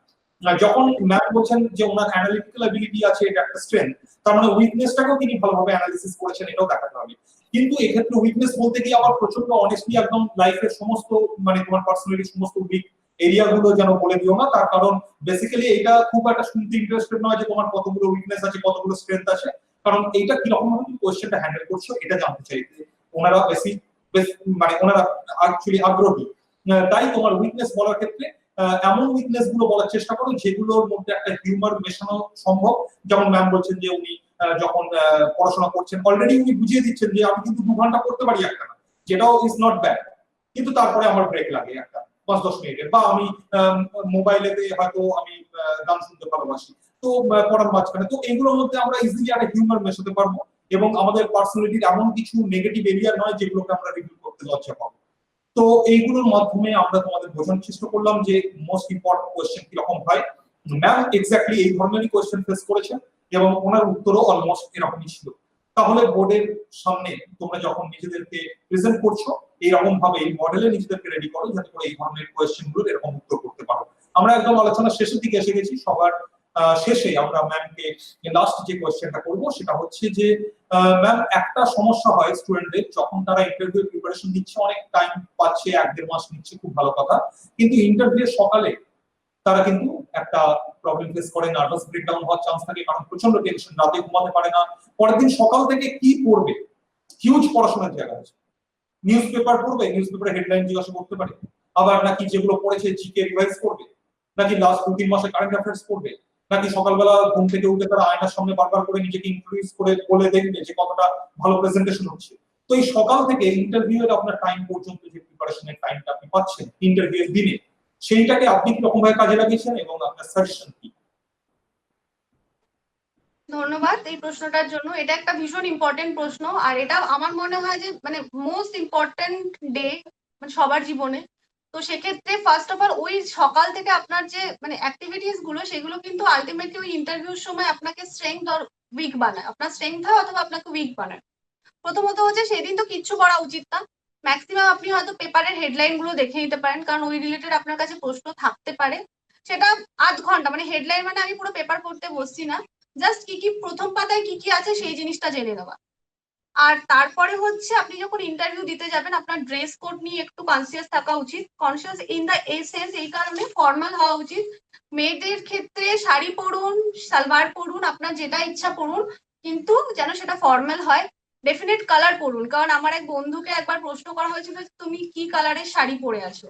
যখন ম্যাম বলছেন যে ওনার অ্যানালিটিক্যাল অ্যাবিলিটি আছে, এটা একটা স্ট্রেংথ, তার মানে উইকনেসটাকেও তিনি ভালোভাবে অ্যানালিসিস করেছেন, এটাও দেখাতে হবে। কিন্তু এক্ষেত্রে উইকনেস বলতে গিয়ে আবার প্রচন্ড অনেস্টলি একদম লাইফের সমস্ত মানে তোমার পার্সোনালিটির সমস্ত উইক এরিয়া গুলো যেন বলে দিও না। তার কারণ বেসিক্যালি এটা খুব একটা শুনতে ইন্টারেস্টেড নয় যে তোমার কতগুলো উইকনেস আছে, কতগুলো স্ট্রেংথ আছে, কারণ এইটা কিরকম ভাবে তুমি কোশ্চেনটা হ্যান্ডেল করছো এটা জানতে চাই ওনারা মানে ওনারা অ্যাকচুয়ালি আগ্রহী। তাই তোমার উইকনেস বলার ক্ষেত্রে এমন উইকনেস গুলো বলার চেষ্টা করো যেগুলোর মধ্যে একটা হিউমার মেশানো সম্ভব। যেমন ম্যাম বলছেন যে উনি যখন পড়াশোনা করছেন অলরেডি উনি বুঝিয়ে দিচ্ছেন যে আমি কিন্তু 2 ঘন্টা পড়তে পারি একটা না, যেটাও ইজ নট ব্যাড, কিন্তু তারপরে আমার ব্রেক লাগে একটা 5-10 মিনিটের, বা আমি মোবাইলেতে হয়তো আমি গান শুনতে ভালোবাসি, তো পড়ার মাঝখানে। তো এগুলোর মধ্যে আমরা ইজিলি একটা হিউমার মেশাতে পারবো, এবং আমাদের পার্সোনালিটির এমন কিছু নেগেটিভ এরিয়া নয় যেগুলোকে আমরা রিভিউ করতে লজ্জা পাবো। তো এইগুলোর মাধ্যমে আমরা তোমাদের বোঝানোর চেষ্টা করলাম যে মোস্ট ইম্পর্টেন্ট কোয়েশ্চেন কিরকম হয়। ম্যাম এক্স্যাক্টলি এই ধরনেরই কোয়েশ্চেন ফেস করেছেন, এবং ওনার উত্তরও অলমোস্ট এরকমই ছিল। তাহলে বোর্ডের সামনে তোমরা যখন নিজেদেরকে প্রেজেন্ট করছো, এইরকম ভাবে এই মডেলে নিজেদেরকে রেডি করো যাতে করে এই ধরনের কোয়েশ্চেন গুলো এরকম উত্তর করতে পারো। আমরা একদম আলোচনার শেষের দিকে এসে গেছি। সবার শেষে আমরা ম্যামকে লাস্ট যে কোয়েশ্চেনটা করব সেটা হচ্ছে যে ম্যাম একটা সমস্যা হয় স্টুডেন্টদের যখন তারা ইন্টারভিউ প্রিপারেশন দিচ্ছে, অনেক টাইম পাচ্ছে, 1-1.5 মাস নিচ্ছে, খুব ভালো কথা, কিন্তু ইন্টারভিউ সকালে তারা কিন্তু একটা প্রবলেম ফেস করে, নার্ভাস ব্রেকডাউন হওয়ার চান্স থাকে, কারণ প্রচন্ড টেনশন, রাতে ঘুমাতে পারে না। পরের দিন সকাল থেকে কি পড়বে, হিউজ পড়াশোনার জায়গা আছে। নিউজ পেপার পড়বে, নিউজ পেপারে হেডলাইন জিজ্ঞাসা করতে পারে, আবার নাকি যেগুলো পড়েছে জিকে রিভাইজ করবে, নাকি লাস্ট 2-3 মাসে কারেন্ট অ্যাফেয়ার্স পড়বে, নাকি সকালবেলা ঘুম থেকে উঠে তারা আয়নার সামনে বারবার করে নিজেকে ইন্ট্রোডিউস করে বলে দেখবে যে কতটা ভালো প্রেজেন্টেশন হচ্ছে। তো এই সকাল থেকে ইন্টারভিউ এর আপনার টাইম পর্যন্ত যে প্রিপারেশনের টাইমটা আপনি পাচ্ছেন ইন্টারভিউ এর দিনে, সেইটাকে আপনি কি রকম ভাবে কাজে লাগিয়েছেন এবং আপনার সাজেশন কি? ধন্যবাদ এই প্রশ্নটার জন্য। এটা একটা ভীষণ ইম্পর্টেন্ট প্রশ্ন, আর এটা আমার মনে হয় যে মানে মোস্ট ইম্পর্টেন্ট ডে মানে সবার জীবনে। তো সেক্ষেত্রে ফার্স্ট অফ অল ওই সকাল থেকে আপনার যে মানে অ্যাক্টিভিটিস গুলো সেগুলো কিন্তু আলটিমেটলি ওই ইন্টারভিউর সময় আপনাকে স্ট্রেংথ আর উইক বানায়, আপনার স্ট্রেংথ হয় অথবা আপনাকে উইক বানায়। প্রথমত হচ্ছে সেদিন তো কিচ্ছু করা উচিত না। ম্যাক্সিমাম আপনি হয়তো পেপারের হেডলাইন গুলো দেখে নিতে পারেন, কারণ ওই রিলেটেড আপনার কাছে প্রশ্ন থাকতে পারে। সেটা আধ ঘন্টা মানে হেডলাইন মানে আমি পুরো পেপার পড়তে বসছি না, জাস্ট কি কি প্রথম পাতায় কি কি আছে সেই জিনিসটা জেনে নেওয়া। আর তারপরে হচ্ছে আপনি যখন ইন্টারভিউ দিতে যাবেন আপনার ড্রেস কোড নিয়ে একটু কনসিয়াস থাকা উচিত। কনসিয়াস ইন দ্য সেন্স এই কারণে ফর্মাল হওয়া উচিত। মেয়েদের ক্ষেত্রে শাড়ি পরুন, সালভার পরুন, আপনার যেটা ইচ্ছা পরুন, কিন্তু যেন সেটা ফর্মাল হয়। ডেফিনেট কালার পরুন, কারণ আমার এক বন্ধুকে একবার প্রশ্ন করা হয়েছিল তুমি কি কালারের শাড়ি পরে আছো।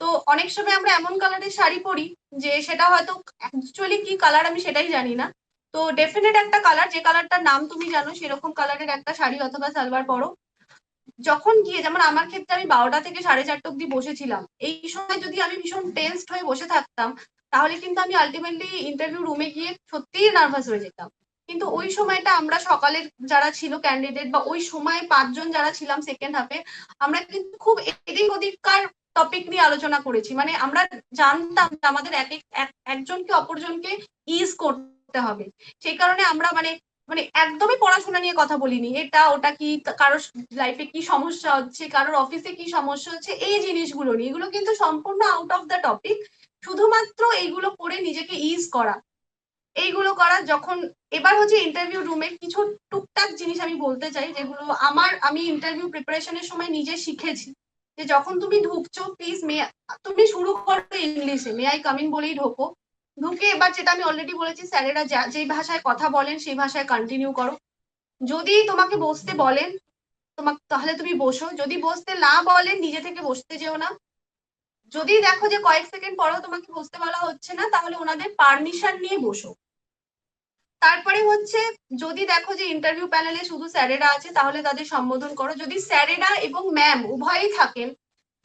তো অনেক সময় আমরা এমন কালারের শাড়ি পরি যে সেটা হয়তো অ্যাকচুয়ালি কি কালার আমি সেটাই জানি না। তো ডেফিনেট একটা কালার, যে কালারটার নাম তুমি জানো সেরকম কালারের একটা শাড়ি অথবা সালোয়ার পরো। যখন গিয়ে যেমন আমার ক্ষেত্রে আমি 12টা থেকে 4:30 অব্দি বসেছিলাম, এই সময় যদি আমি ভীষণ টেন্সড হয়ে বসে থাকতাম তাহলে কিন্তু আমি আলটিমেটলি ইন্টারভিউ রুমে গিয়ে সত্যিই নার্ভাস হয়ে যেতাম। কিন্তু ওই সময়টা আমরা সকালের যারা ছিল ক্যান্ডিডেট বা ওই সময় 5 জন যারা ছিলাম সেকেন্ড হাফে, আমরা কিন্তু খুব এদিক ওদিককার টপিক নিয়ে আলোচনা করেছি। মানে আমরা জানতাম আমাদের একজনকে অপরজনকে ইজ করতে হবে। সেই কারণে আমরা মানে মানে একদমই পড়াশোনা নিয়ে কথা বলিনি, এটা ওটা কি কারোর লাইফে কি সমস্যা হচ্ছে, কারোর অফিসে কি সমস্যা হচ্ছে, এই জিনিসগুলো নিয়ে, এগুলো কিন্তু সম্পূর্ণ আউট অফ দ্য টপিক। শুধুমাত্র এইগুলো করে নিজেকে ইজ করা, এইগুলো করা। যখন এবার হচ্ছে ইন্টারভিউ রুমে কিছু টুকটাক জিনিস আমি বলতে চাই যেগুলো আমি ইন্টারভিউ প্রিপারেশনের সময় নিজে শিখেছি। যে যখন তুমি ঢুকছো প্লিজ তুমি শুরু করো ইংলিশে, মে আই কাম ইন বলেই ঢোকো। ঢুকে এবার যেটা আমি অলরেডি বলেছি, স্যারেরা যে ভাষায় কথা বলেন সেই ভাষায় কন্টিনিউ করো। যদি তোমাকে বসতে বলেন তোমাকে তাহলে তুমি বসো, যদি বসতে না বলেন নিজে থেকে বসতে যেও না। যদি দেখো যে কয়েক সেকেন্ড পরেও তোমাকে বসতে বলা হচ্ছে না তাহলে ওনাদের পারমিশন নিয়ে বসো। তারপরে হচ্ছে যদি দেখো যে ইন্টারভিউ প্যানেলে শুধু স্যারেরা আছে তাহলে তাদের সম্বোধন করো। যদি স্যারেরা এবং ম্যাম উভয়ই থাকেন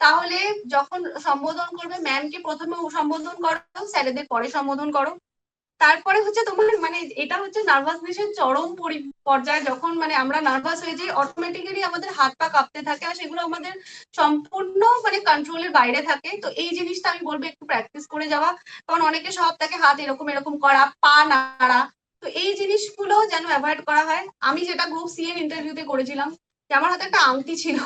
তাহলে যখন সম্বোধন করবে ম্যামকে প্রথমে সম্বোধন করো, স্যারেদের পরে সম্বোধন করো। তারপরে হচ্ছে তোমার মানে এটা হচ্ছে নার্ভাসনেসের চরম পর্যায়ে, যখন মানে আমরা নার্ভাস হয়ে যাই অটোমেটিক্যালি আমাদের হাত পা কাঁপতে থাকে আর সেগুলো আমাদের সম্পূর্ণ মানে কন্ট্রোলের বাইরে থাকে। তো এই জিনিসটা আমি বলবো একটু প্র্যাকটিস করে যাওয়া, কারণ অনেকে সব থাকে হাত এরকম এরকম করা, পা নাড়া। তো এই জিনিসগুলো যেন অ্যাভয়েড করা হয়। আমি যেটা গ্রুপ সি এর ইন্টারভিউতে করেছিলাম যে আমার হাতে একটা আংটি ছিল,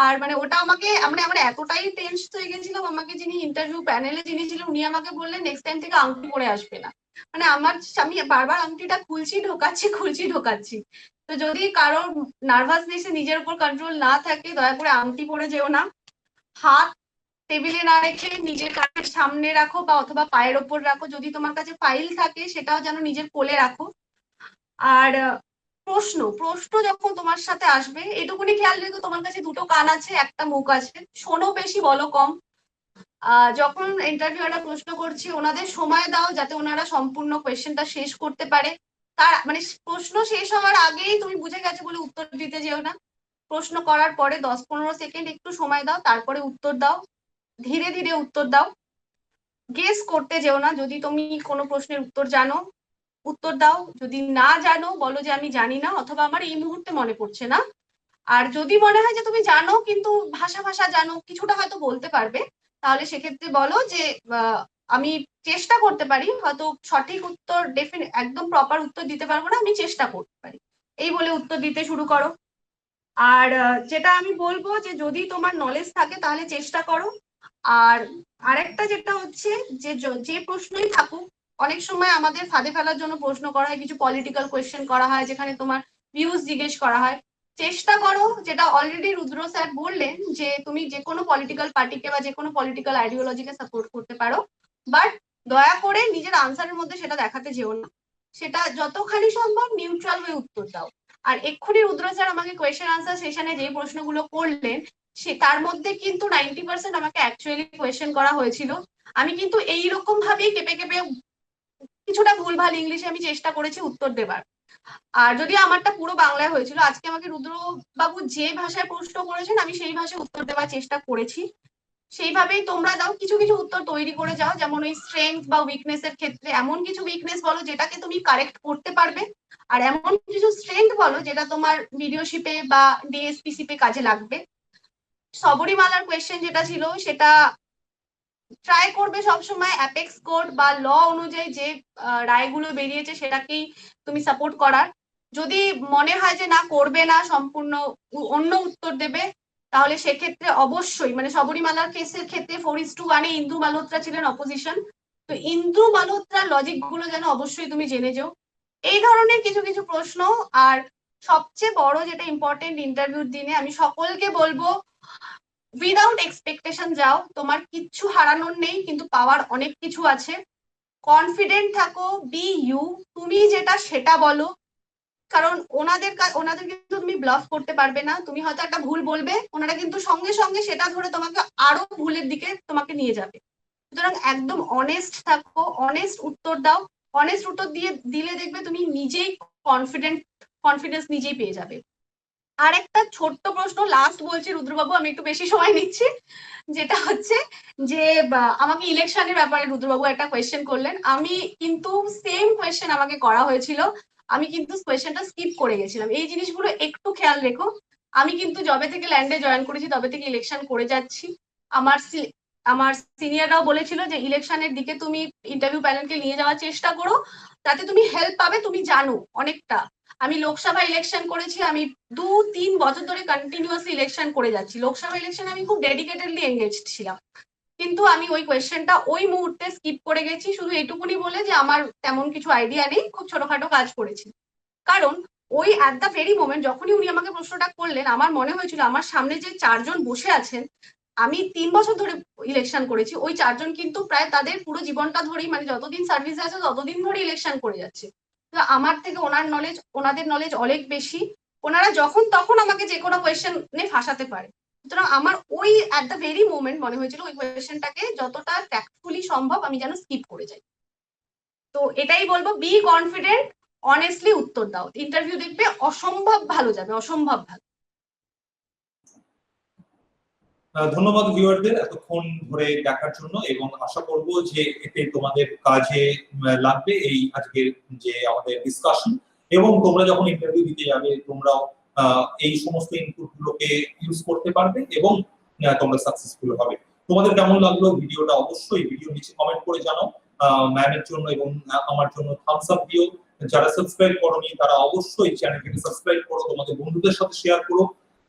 আর মানে ওটা আমাকে মানে আমরা এতটাই টেন্স হয়ে গেছিলাম, আমাকে যিনি ইন্টারভিউ প্যানেলে যিনি ছিলেন উনি আমাকে বললেন নেক্সট টাইম থেকে আংটি পরে আসবে না। মানে আমি বারবার আংটিটা খুলছি ঢোকাচ্ছি। তো যদি কারোর নার্ভাসনেসে নিজের উপর কন্ট্রোল না থাকে দয়া করে আংটি পরে যেও না। হাত টেবিলে না রেখে নিজের কানের সামনে রাখো বা অথবা পায়ের ওপর রাখো। যদি তোমার কাছে ফাইল থাকে সেটাও যেন নিজের কোলে রাখো। আর প্রশ্ন প্রশ্ন যখন তোমার সাথে আসবে এটুকুনি খেয়াল রেখো তোমার কাছে দুটো কান আছে একটা মুখ আছে, শোনো বেশি বলো কম। যখন ইন্টারভিউয়াররা প্রশ্ন করছে ওনাদের সময় দাও যাতে ওনারা সম্পূর্ণ কোয়েশ্চেনটা শেষ করতে পারে। তার মানে প্রশ্ন শেষ হওয়ার আগেই তুমি বুঝে গেছো বলে উত্তর দিতে যেও না। প্রশ্ন করার পরে 10-15 সেকেন্ড একটু সময় দাও, তারপরে উত্তর দাও, ধীরে ধীরে উত্তর দাও। গেস করতে যেও না, যদি তুমি কোনো প্রশ্নের উত্তর জানো উত্তর দাও, যদি না জানো বলো যে আমি জানি না অথবা আমার এই মুহূর্তে মনে পড়ছে না। আর যদি মনে হয় যে তুমি জানো কিন্তু ভাষা ভাষা জানো কিছুটা হয়তো বলতে পারবে তাহলে সেক্ষেত্রে বলো যে আমি চেষ্টা করতে পারি, হয়তো সঠিক উত্তর একদম প্রপার উত্তর দিতে পারবো না, আমি চেষ্টা করতে পারি, এই বলে উত্তর দিতে শুরু করো। আর যেটা আমি বলবো যে যদি তোমার নলেজ থাকে তাহলে চেষ্টা করো। আর আরেকটা যেটা হচ্ছে যে যে প্রশ্নই থাকুক অনেক সময় আমাদের ফাঁদে ফেলার জন্য প্রশ্ন করা হয়, কিছু পলিটিক্যাল কোয়েশ্চেন করা হয় যেখানে তোমার ভিউজ জিজ্ঞেস করা হয়। চেষ্টা করো, যেটা অলরেডি রুদ্র স্যার বললেন যে তুমি যে কোনো পলিটিক্যাল পার্টিকে বা যে কোনো পলিটিক্যাল আইডিওলজিকে সাপোর্ট করতে পারো, বাট দয়া করে নিজের আনসারের মধ্যে সেটা দেখাতে যেও না। সেটা যতখানি সম্ভব নিউট্রাল হয়ে উত্তর দাও। আর এক্ষুনি রুদ্র স্যার আমাকে কোয়েশ্চেন আনসার সেশনে যে প্রশ্নগুলো করলেন তার মধ্যে কিন্তু 90% আমাকে অ্যাকচুয়ালি কোয়েশ্চেন করা হয়েছিল। আমি কিন্তু এইরকম ভাবেই কেঁপে কেঁপে কিছুটা ভুলভাল ইংলিশে আমি চেষ্টা করেছি উত্তর দেবার। আর যদি আমারটা পুরো বাংলায় হয়েছিল, আজকে আমাকে রুদ্র বাবু যে ভাষায় প্রশ্ন করেছেন আমি সেই ভাষায় উত্তর দেওয়ার চেষ্টা করেছি। সেইভাবেই তোমরা দাও, কিছু কিছু উত্তর তৈরি করে যাও, যেমন ওই স্ট্রেংথ বা উইকনেস এর ক্ষেত্রে এমন কিছু উইকনেস বলো যেটাকে তুমি কারেক্ট করতে পারবে, আর এমন কিছু স্ট্রেংথ বলো যেটা তোমার ভিডিওশিপে বা ডিএসপিসিপে কাজে লাগবে। সবরীমালার কোয়েশ্চেন যেটা ছিল সেটা ট্রাই করবে সবসময় অ্যাপেক্স কোড বা ল অনুযায়ী যে রায়গুলো বেরিয়েছে সেটাকেই তুমি সাপোর্ট করার। যদি মনে হয় যে না করবে না, সম্পূর্ণ অন্য উত্তর দেবে, তাহলে সেক্ষেত্রে অবশ্যই মানে সবরীমালার কেসের ক্ষেত্রে 4:1 ইন্দু মালহোত্রা ছিলেন অপোজিশন, তো ইন্দু মালহোত্রার লজিক গুলো যেন অবশ্যই তুমি জেনে যাও। এই ধরনের কিছু কিছু প্রশ্ন। আর সবচেয়ে বড় যেটা ইম্পর্টেন্ট ইন্টারভিউর দিনে আমি সকলকে বলবো, উইদাউট এক্সপেকটেশন যাও, তোমার কিচ্ছু হারানোর নেই কিন্তু পাওয়ার অনেক কিছু আছে। কনফিডেন্ট থাকো, বি ইউ, তুমি যেটা সেটা বলো, কারণ ওনাদের কিন্তু তুমি ব্লাফ করতে পারবে না। তুমি হয়তো একটা ভুল বলবে, ওনারা কিন্তু সঙ্গে সঙ্গে সেটা ধরে তোমাকে আরো ভুলের দিকে তোমাকে নিয়ে যাবে। সুতরাং একদম অনেস্ট থাকো, অনেস্ট উত্তর দাও, অনেস্ট উত্তর দিলে দেখবে তুমি নিজেই কনফিডেন্স নিজেই পেয়ে যাবে। আর একটা ছোট্ট প্রশ্ন লাস্ট বলছি রুদ্রবাবু, আমি একটু বেশি সময় নিচ্ছি, যেটা হচ্ছে যে আমাকে ইলেকশনের ব্যাপারে রুদ্রবাবু একটা কোয়েশ্চেন করলেন, আমি কিন্তু সেম কোয়েশ্চেন আমাকে করা হয়েছিল, আমি কিন্তু কোয়েশ্চেনটা স্কিপ করে গেছিলাম। এই জিনিসগুলো একটু খেয়াল রেখো। আমি কিন্তু যবে থেকে ল্যান্ডে জয়েন করেছি তবে থেকে ইলেকশন করে যাচ্ছি। আমার সিনিয়ররাও বলেছিল যে ইলেকশনের দিকে তুমি ইন্টারভিউ প্যানেলকে নিয়ে যাওয়ার চেষ্টা করো, তাতে তুমি হেল্প পাবে, তুমি জানো অনেকটা। আমি লোকসভা ইলেকশন করেছি, আমি 2-3 বছর ধরে কন্টিনিউয়াসলি ইলেকশন করে যাচ্ছি। লোকসভা ইলেকশন আমি খুব ডেডিকেটেডলি এঙ্গেজড ছিলাম, কিন্তু আমি ওই কোয়েশ্চেনটা ওই মুহূর্তে স্কিপ করে গেছি, শুধু এইটুকুনি বলে যে আমার তেমন কিছু আইডিয়া নেই, খুব ছোটখাটো কাজ করেছি। কারণ ওই অ্যাট দ্য ভেরি মোমেন্ট যখনই উনি আমাকে প্রশ্নটা করলেন, আমার মনে হয়েছিল আমার সামনে যে 4 জন বসে আছেন, আমি 3 বছর ধরে ইলেকশন করেছি, ওই 4 জন কিন্তু প্রায় তাদের পুরো জীবনটা ধরেই মানে যতদিন সার্ভিসে আছে ততদিন ধরে ইলেকশন করে যাচ্ছে। তো আমার থেকে ওনাদের নলেজ অনেক বেশি, ওনারা যখন তখন আমাকে যে কোনো কোয়েশ্চেনে ফাঁসাতে পারে। সুতরাং আমার ওই অ্যাট দ্য ভেরি মোমেন্ট মনে হয়েছিল ওই কোয়েশ্চেনটাকে যতটা ট্যাক্টফুলি সম্ভব আমি যেন স্কিপ করে যাই। তো এটাই বলবো, বি কনফিডেন্ট, অনেস্টলি উত্তর দাও, ইন্টারভিউ দেখবে অসম্ভব ভালো যাবে, অসম্ভব ভালো। ধন্যবাদ ভিউয়ারদের এতক্ষণ ধরে দেখার জন্য, এবং আশা করব যে এতে তোমাদের কাজে লাগবে এই আজকের যে আমাদের ডিসকাশন, এবং তোমরা যখন ইন্টারভিউ দিতে যাবে তোমরাও এই সমস্ত ইনপুট গুলোকে ইউজ করতে পারবে এবং তোমরা সাকসেসফুল হবে। তোমাদের কেমন লাগলো ভিডিওটা অবশ্যই ভিডিও নিচে কমেন্ট করে জানাও। ম্যামের জন্য এবং আমার জন্য থামস আপ দিও। যারা সাবস্ক্রাইব করোনি তারা অবশ্যই চ্যানেলটিকে সাবস্ক্রাইব করো, তোমাদের বন্ধুদের সাথে শেয়ার করো,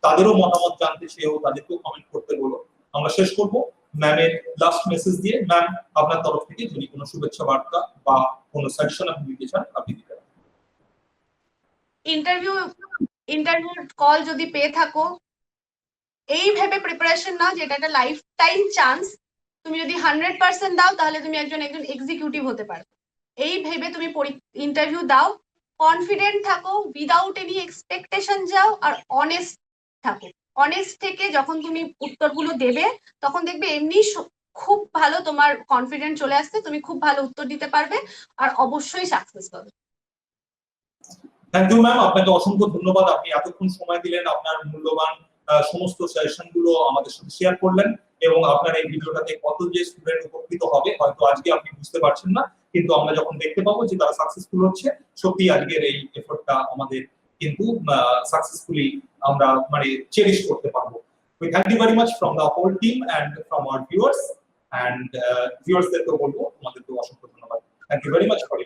তাদেরও মতামত জানতে চেয়েও তাদেরকেও কমেন্ট করতে বলো। আমরা শেষ করব ম্যামের লাস্ট মেসেজ দিয়ে। ম্যাম, আপনার তরফ থেকে যদি কোনো শুভেচ্ছা বার্তা বা কোনো সাজেশন আপনি দিতে চান আপনি দিতে পারেন। ইন্টারভিউ কল যদি পেয়ে থাকো, এই ভেবে প্রিপারেশন নাও যেটা একটা লাইফ টাইম চান্স, তুমি যদি 100% দাও তাহলে তুমি একজন এক্সিকিউটিভ হতে পারবে। এই ভেবে তুমি ইন্টারভিউ দাও, কনফিডেন্ট থাকো, উইদাউট এনি এক্সপেকটেশন যাও, আর অনেস্ট থাকো। অনেস্ট থেকে যখন তুমি উত্তরগুলো দেবে তখন দেখবে এমনি খুব ভালো তোমার কনফিডেন্ট চলে আসছে, তুমি খুব ভালো উত্তর দিতে পারবে আর অবশ্যই সাকসেস পাবে। থ্যাংক ইউ ম্যাম, আপনাকে অসংখ্য ধন্যবাদ। আপনি এতক্ষণ সময় দিলেন, আপনার মূল্যবান সমস্ত সাজেশন গুলো আমাদের সাথে শেয়ার করলেন, এবং আপনার এই ভিডিওটাতে কত যে স্টুডেন্ট উপকৃত হবে হয়তো আজকে আপনি বুঝতে পারছেন না, কিন্তু আমরা যখন দেখতে পাবো যে তারা সাকসেসফুল হচ্ছে, সত্যি আজকের এই এফর্টটা আমাদের কিন্তু সাকসেসফুলি আমরা মানে চেরিশ করতে পারবো। We thank you very much from the whole team and from our viewers, and viewers দেরকে বলবো তোমাদেরকে অসংখ্য ধন্যবাদ। Thank you very much for your